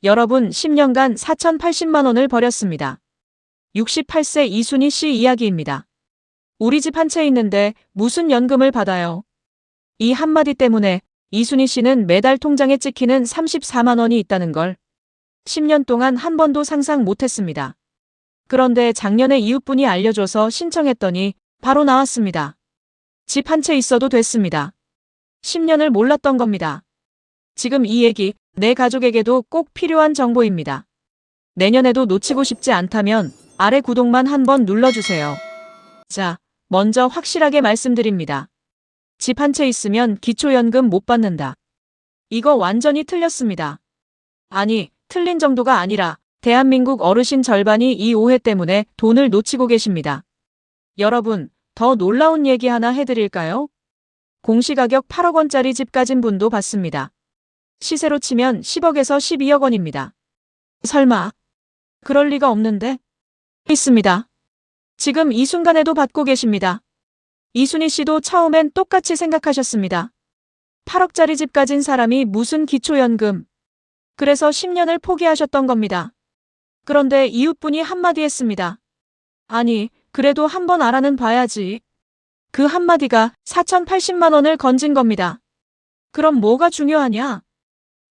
여러분 10년간 4,080만 원을 버렸습니다. 68세 이순희 씨 이야기입니다. 우리 집 한 채 있는데 무슨 연금을 받아요? 이 한마디 때문에 이순희 씨는 매달 통장에 찍히는 34만 원이 있다는 걸 10년 동안 한 번도 상상 못했습니다. 그런데 작년에 이웃분이 알려줘서 신청했더니 바로 나왔습니다. 집 한 채 있어도 됐습니다. 10년을 몰랐던 겁니다. 지금 이 얘기 내 가족에게도 꼭 필요한 정보입니다. 내년에도 놓치고 싶지 않다면 아래 구독만 한번 눌러주세요. 자, 먼저 확실하게 말씀드립니다. 집 한 채 있으면 기초연금 못 받는다. 이거 완전히 틀렸습니다. 아니, 틀린 정도가 아니라 대한민국 어르신 절반이 이 오해 때문에 돈을 놓치고 계십니다. 여러분, 더 놀라운 얘기 하나 해드릴까요? 공시가격 8억 원짜리 집 가진 분도 받습니다. 시세로 치면 10억에서 12억 원입니다. 설마 그럴 리가 없는데? 있습니다. 지금 이 순간에도 받고 계십니다. 이순희 씨도 처음엔 똑같이 생각하셨습니다. 8억짜리 집 가진 사람이 무슨 기초연금. 그래서 10년을 포기하셨던 겁니다. 그런데 이웃분이 한마디 했습니다. 아니, 그래도 한번 알아는 봐야지. 그 한마디가 4,080만 원을 건진 겁니다. 그럼 뭐가 중요하냐?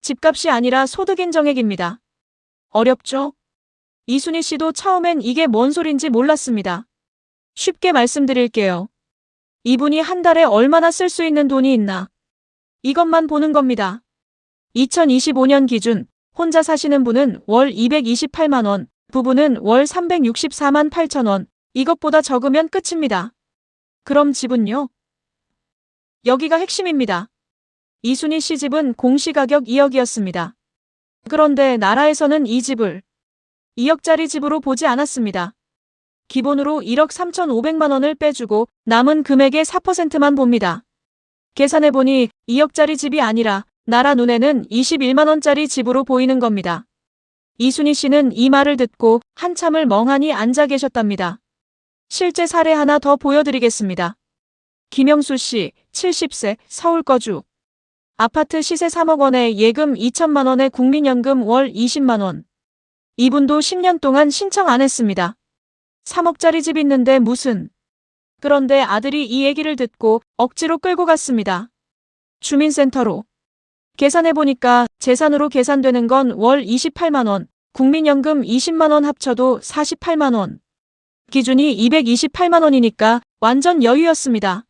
집값이 아니라 소득 인정액입니다. 어렵죠? 이순희 씨도 처음엔 이게 뭔 소린지 몰랐습니다. 쉽게 말씀드릴게요. 이분이 한 달에 얼마나 쓸 수 있는 돈이 있나. 이것만 보는 겁니다. 2025년 기준 혼자 사시는 분은 월 228만 원, 부부는 월 364만 8천 원, 이것보다 적으면 끝입니다. 그럼 집은요? 여기가 핵심입니다. 이순희 씨 집은 공시가격 2억이었습니다. 그런데 나라에서는 이 집을 2억짜리 집으로 보지 않았습니다. 기본으로 1억 3,500만 원을 빼주고 남은 금액의 4%만 봅니다. 계산해보니 2억짜리 집이 아니라 나라 눈에는 21만 원짜리 집으로 보이는 겁니다. 이순희 씨는 이 말을 듣고 한참을 멍하니 앉아 계셨답니다. 실제 사례 하나 더 보여드리겠습니다. 김영수 씨, 70세, 서울 거주. 아파트 시세 3억 원에 예금 2천만 원에 국민연금 월 20만 원. 이분도 10년 동안 신청 안 했습니다. 3억짜리 집 있는데 무슨. 그런데 아들이 이 얘기를 듣고 억지로 끌고 갔습니다. 주민센터로. 계산해보니까 재산으로 계산되는 건 월 28만 원, 국민연금 20만 원 합쳐도 48만 원. 기준이 228만 원이니까 완전 여유였습니다.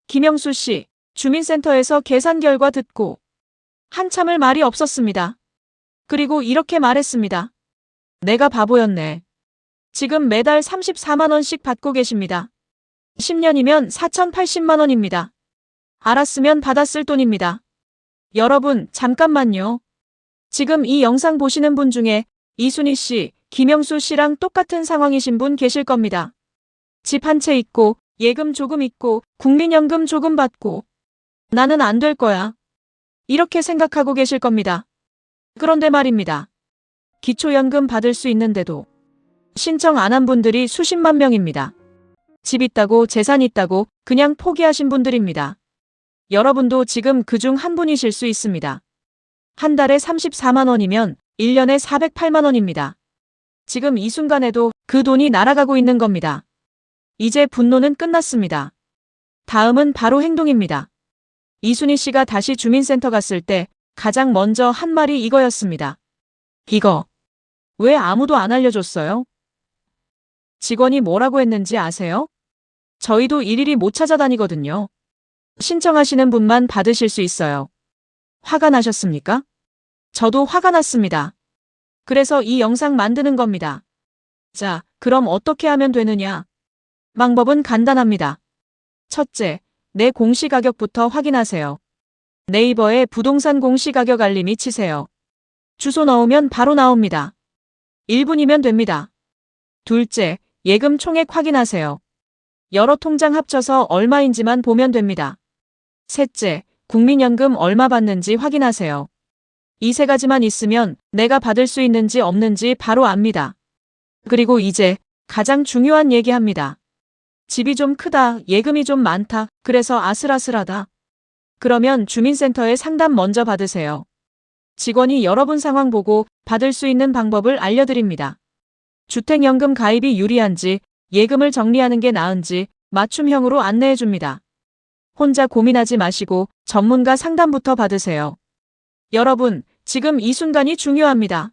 김영수 씨, 주민센터에서 계산 결과 듣고 한참을 말이 없었습니다. 그리고 이렇게 말했습니다. 내가 바보였네. 지금 매달 34만 원씩 받고 계십니다. 10년이면 4,080만 원입니다. 알았으면 받았을 돈입니다. 여러분, 잠깐만요. 지금 이 영상 보시는 분 중에 이순희 씨, 김영수 씨랑 똑같은 상황이신 분 계실 겁니다. 집 한 채 있고, 예금 조금 있고, 국민연금 조금 받고. 나는 안 될 거야. 이렇게 생각하고 계실 겁니다. 그런데 말입니다. 기초연금 받을 수 있는데도 신청 안 한 분들이 수십만 명입니다. 집 있다고 재산 있다고 그냥 포기하신 분들입니다. 여러분도 지금 그중 한 분이실 수 있습니다. 한 달에 34만 원이면 1년에 408만 원입니다. 지금 이 순간에도 그 돈이 날아가고 있는 겁니다. 이제 분노는 끝났습니다. 다음은 바로 행동입니다. 이순희 씨가 다시 주민센터 갔을 때 가장 먼저 한 말이 이거였습니다. 이거 왜 아무도 안 알려줬어요? 직원이 뭐라고 했는지 아세요? 저희도 일일이 못 찾아다니거든요. 신청하시는 분만 받으실 수 있어요. 화가 나셨습니까? 저도 화가 났습니다. 그래서 이 영상 만드는 겁니다. 자, 그럼 어떻게 하면 되느냐? 방법은 간단합니다. 첫째, 내 공시가격부터 확인하세요. 네이버에 부동산 공시가격 알림이 치세요. 주소 넣으면 바로 나옵니다. 1분이면 됩니다. 둘째, 예금 총액 확인하세요. 여러 통장 합쳐서 얼마인지만 보면 됩니다. 셋째, 국민연금 얼마 받는지 확인하세요. 이 세 가지만 있으면 내가 받을 수 있는지 없는지 바로 압니다. 그리고 이제 가장 중요한 얘기합니다. 집이 좀 크다, 예금이 좀 많다, 그래서 아슬아슬하다. 그러면 주민센터에 상담 먼저 받으세요. 직원이 여러분 상황 보고 받을 수 있는 방법을 알려드립니다. 주택연금 가입이 유리한지, 예금을 정리하는 게 나은지 맞춤형으로 안내해줍니다. 혼자 고민하지 마시고 전문가 상담부터 받으세요. 여러분, 지금 이 순간이 중요합니다.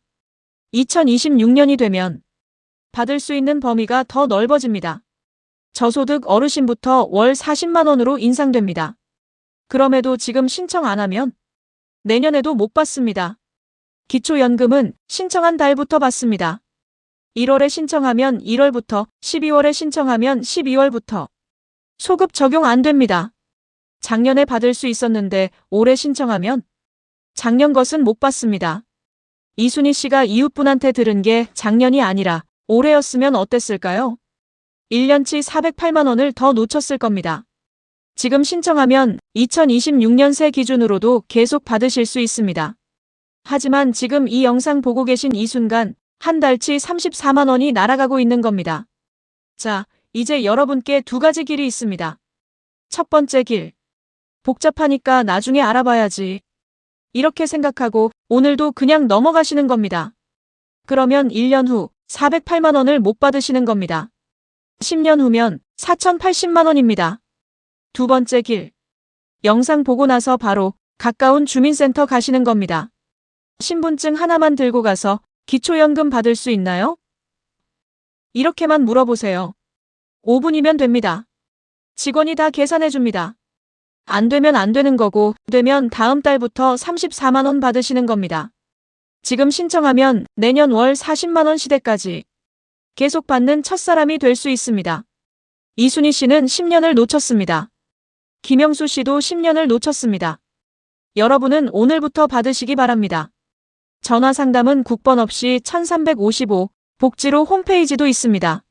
2026년이 되면 받을 수 있는 범위가 더 넓어집니다. 저소득 어르신부터 월 40만 원으로 인상됩니다. 그럼에도 지금 신청 안 하면 내년에도 못 받습니다. 기초연금은 신청한 달부터 받습니다. 1월에 신청하면 1월부터, 12월에 신청하면 12월부터. 소급 적용 안 됩니다. 작년에 받을 수 있었는데 올해 신청하면 작년 것은 못 받습니다. 이순희 씨가 이웃분한테 들은 게 작년이 아니라 올해였으면 어땠을까요? 1년치 408만 원을 더 놓쳤을 겁니다. 지금 신청하면 2026년세 기준으로도 계속 받으실 수 있습니다. 하지만 지금 이 영상 보고 계신 이 순간 한 달치 34만 원이 날아가고 있는 겁니다. 자, 이제 여러분께 두 가지 길이 있습니다. 첫 번째 길. 복잡하니까 나중에 알아봐야지. 이렇게 생각하고 오늘도 그냥 넘어가시는 겁니다. 그러면 1년 후 408만 원을 못 받으시는 겁니다. 10년 후면 4,080만 원입니다. 두 번째 길. 영상 보고 나서 바로 가까운 주민센터 가시는 겁니다. 신분증 하나만 들고 가서 기초연금 받을 수 있나요? 이렇게만 물어보세요. 5분이면 됩니다. 직원이 다 계산해 줍니다. 안 되면 안 되는 거고, 되면 다음 달부터 34만 원 받으시는 겁니다. 지금 신청하면 내년 월 40만 원 시대까지 계속 받는 첫사람이 될 수 있습니다. 이순희 씨는 10년을 놓쳤습니다. 김영수 씨도 10년을 놓쳤습니다. 여러분은 오늘부터 받으시기 바랍니다. 전화 상담은 국번 없이 1355, 복지로 홈페이지도 있습니다.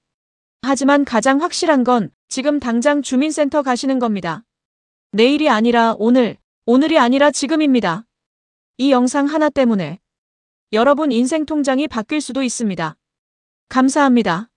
하지만 가장 확실한 건 지금 당장 주민센터 가시는 겁니다. 내일이 아니라 오늘, 오늘이 아니라 지금입니다. 이 영상 하나 때문에 여러분 인생 통장이 바뀔 수도 있습니다. 감사합니다.